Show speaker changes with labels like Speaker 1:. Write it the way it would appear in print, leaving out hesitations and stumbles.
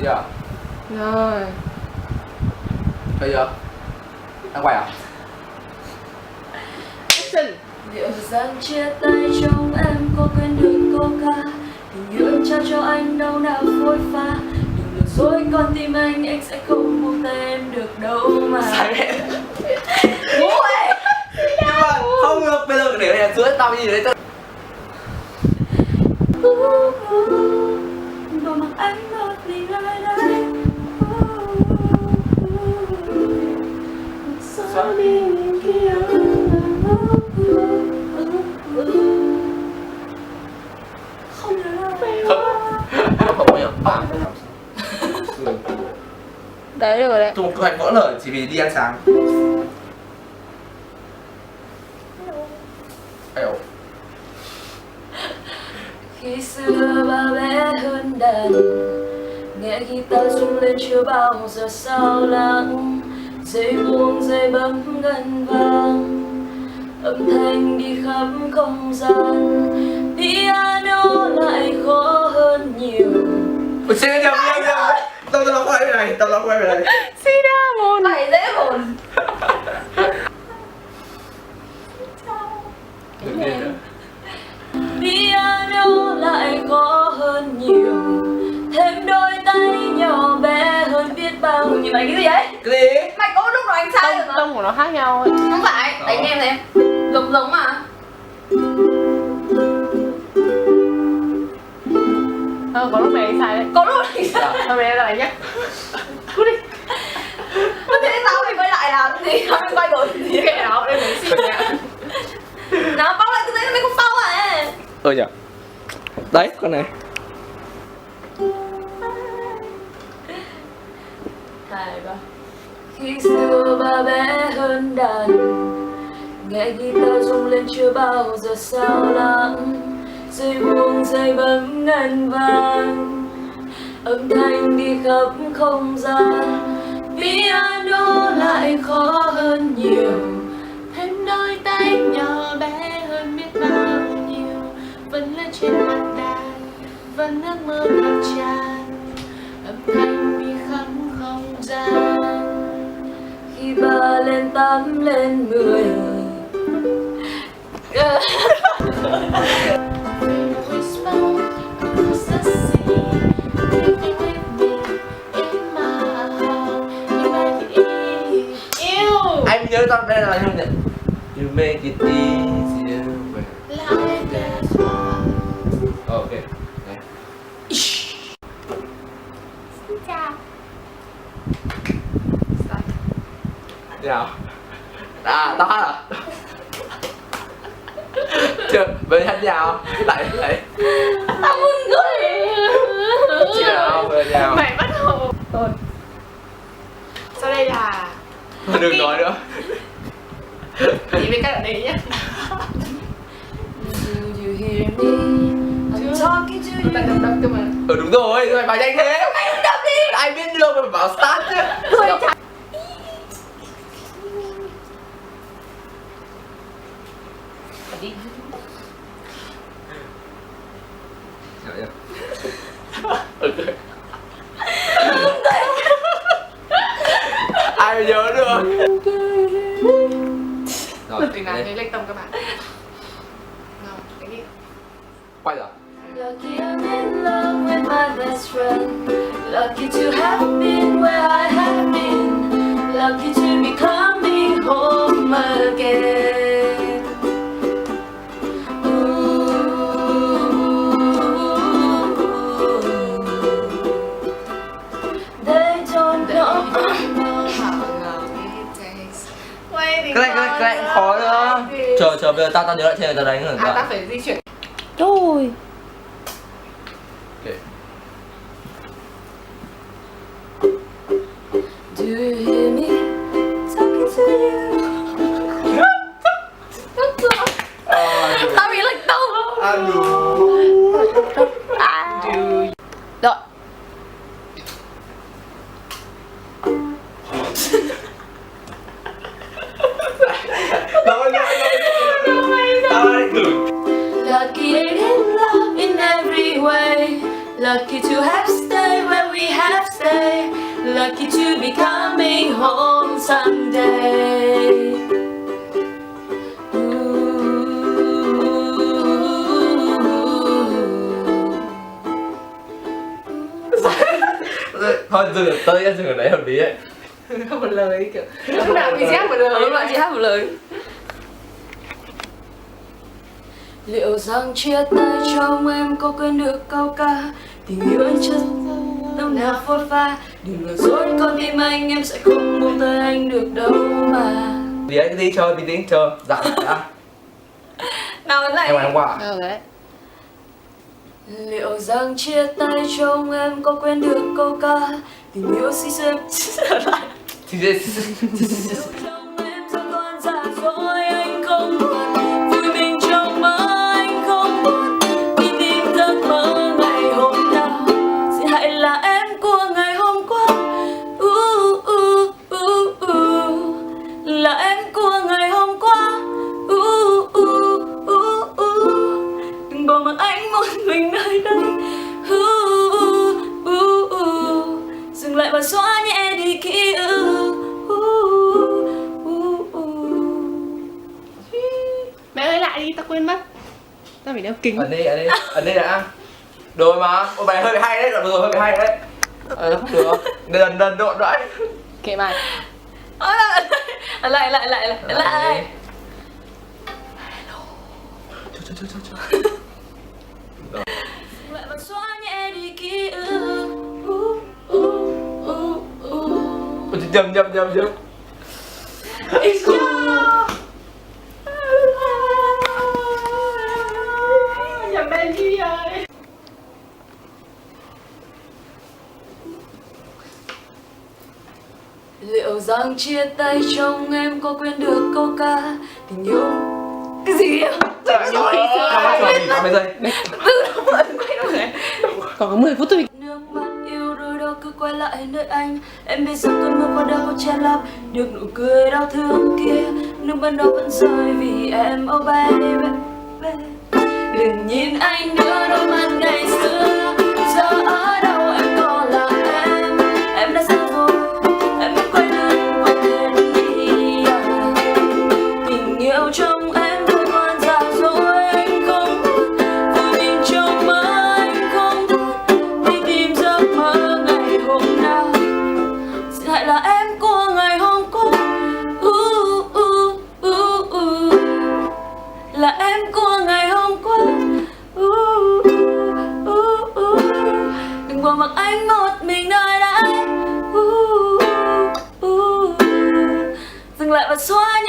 Speaker 1: Giờ
Speaker 2: Rồi.
Speaker 1: bây giờ đang quay à?
Speaker 2: Action.
Speaker 3: Liệu rằng chia tay trong em có quên được câu ca tình yêu em trao cho anh đâu nào phôi pha. Đừng được dối con tim anh sẽ không buông tay em được đâu mà.
Speaker 1: Sai mẹ.
Speaker 3: Bố ơi.
Speaker 1: Nhưng mà không được, bây giờ để là giữa tao như đấy tao.
Speaker 3: Bỏ mặc anh một mình ở đây. Xóa đi những ký ức. Không nhớ
Speaker 1: Không có nhiều.
Speaker 2: Đấy được rồi đấy.
Speaker 1: Tôi một kế hoạch vỡ lở chỉ vì đi ăn sáng. Ayo.
Speaker 3: Khi xưa ba bé hơn đàn, nghe guitar rung lên chưa bao giờ sao lãng. Dây buông dây bấm ngân vang, âm thanh đi khắp không gian. Piano lại khó hơn nhiều.
Speaker 1: Ôi chết nhầm. Tao nó quay về này,
Speaker 2: Cinnamon.
Speaker 3: Phải dễ hồn. Piano lại khó hơn nhiều, thêm đôi tay nhỏ bé hơn biết bao nhiêu. Mày cái gì vậy?
Speaker 1: Cái gì?
Speaker 3: Mày có lúc nào anh sai rồi mà.
Speaker 2: Tông của nó khác nhau ấy.
Speaker 3: Không phải, đánh em xem. Giống mà.
Speaker 2: Có lúc mày sai đấy.
Speaker 3: Có lúc anh sai.
Speaker 2: Thôi mày lại nhá. Cút đi.
Speaker 3: Thế sao mày quay lại làm gì? Mày quay đổi gì?
Speaker 2: Kệ nó, em lấy xịn nhá.
Speaker 3: Nào, bóc lại cái giấy mày không xong à.
Speaker 1: Nhỉ. Đấy, con này.
Speaker 3: 2, 3. Khi xưa ba bé hơn đàn, nghe guitar rung lên chưa bao giờ sao lãng. Dây buông dây bấm ngân vang, âm thanh đi khắp không gian. Piano lại khó hơn nhiều,
Speaker 2: Thêm đôi tay nhỏ bé hơn biết bao nhiêu. Vẫn lên trên mặt đàn, vẫn ước mơ ngập tràn. Âm thanh đi khắp không gian.
Speaker 3: khi 3 lên 8 lên 10.
Speaker 1: Anh nhớ tao đây là không nhỉ? You make it easier. Ok. Này.
Speaker 2: Xin chào.
Speaker 1: Nào. Tao hát à? Chưa, bên hát nhau. Lại.
Speaker 3: Tao muốn cười.
Speaker 1: Chị nào, bên nhau.
Speaker 2: Mày bắt đầu. Rồi. Sau đây là
Speaker 1: Đừng nói nữa.
Speaker 2: chỉ với các bạn đấy nhá.
Speaker 3: Do you hear me? I'm talking to you.
Speaker 2: Đập cơ mà.
Speaker 1: Đúng rồi, mày bảo nhanh thế.
Speaker 3: Mày không đập đi.
Speaker 1: Ai biết được mày bảo start chứ.
Speaker 3: Cười chả. Đi.
Speaker 1: Ok. Ai mà nhớ được. Rồi,
Speaker 2: Tình nào thấy lệch tông các bạn. Nào, cái đi.
Speaker 1: quay rồi.
Speaker 3: Lucky I'm in love with my best friend. Lucky to have been where I have been. Lucky to be coming home again. They don't know.
Speaker 1: Cái này cũng khó nữa. Chờ bây giờ tao nhớ lại trên tao đánh rồi.
Speaker 2: Ta phải di chuyển.
Speaker 3: Rồi.
Speaker 1: Ok.
Speaker 3: Do you hear me talking to you? Tao bị lệch tông. Rồi. Lucky in love in every way. Lucky to have stayed where we have stayed. home someday.
Speaker 1: Thôi dừng ở tới dừng ở đấy hợp lý ấy.
Speaker 2: Một lời kiểu lúc nào mình sẽ hát một lời.
Speaker 3: Lúc nào chị hát một lời. Liệu rằng chia tay trong em có quên được câu ca tình yêu anh chưa lúc nào phôi pha. Đừng lừa dối con tim anh, em sẽ không buông tay anh được đâu mà.
Speaker 1: Đi chơi, bình tĩnh chờ. Dạ đã.
Speaker 3: Nào lại.
Speaker 1: Em ăn quả.
Speaker 2: Đấy.
Speaker 3: Liệu rằng chia tay trong em có quên được câu ca tình yêu xin xem lại.
Speaker 1: Thì dễ.
Speaker 3: Trong em sao còn giả dối anh không buồn, vui mình trong mơ anh không buồn, đi tìm giấc mơ ngày hôm nào. Xin hãy là em của ngày hôm qua. Là em của ngày hôm qua. Đừng bỏ mặc anh một mình nơi đây. Dừng lại và xóa nhẹ đi ký ức.
Speaker 2: Mẹ ơi lại đi, tao quên mất. Tao phải đeo kính.
Speaker 1: Ấn đi đã. Rồi mà, ô bài hơi bị hay đấy, đoạn vừa rồi hơi bị hay đấy. Không được. Đần độ đấy.
Speaker 2: Kệ mày.
Speaker 3: Lại. Lại và xóa nhẹ đi ký ức.
Speaker 1: Nhầm.
Speaker 2: Nhầm bên đi ơi.
Speaker 3: Liệu rằng chia tay trong em có quên được câu ca tình yêu. Cái gì vậy?
Speaker 1: Trời ơi. Bây giờ.
Speaker 2: Còn có 10 phút thôi.
Speaker 3: Nước mắt yêu đôi đâu cứ quay lại nơi anh. Em biết rằng cơn mưa qua đâu che lấp được nụ cười đau thương kia. Nước mắt đó vẫn rơi vì em, oh baby. Đừng nhìn anh nữa, đôi mắt ngày xưa giờ ở đâu em còn là em đã xa rồi, em đã quay lưng qua tên đi à. Tình yêu trong em thôi còn giả dối anh không buồn, vui mình trong mơ anh không buồn, đi tìm giấc mơ ngày hôm nào. Xin hãy là em của ngày hôm qua. Là em của ngày hôm qua. Đừng bỏ mặc anh một mình nơi đây. Dừng lại và xóa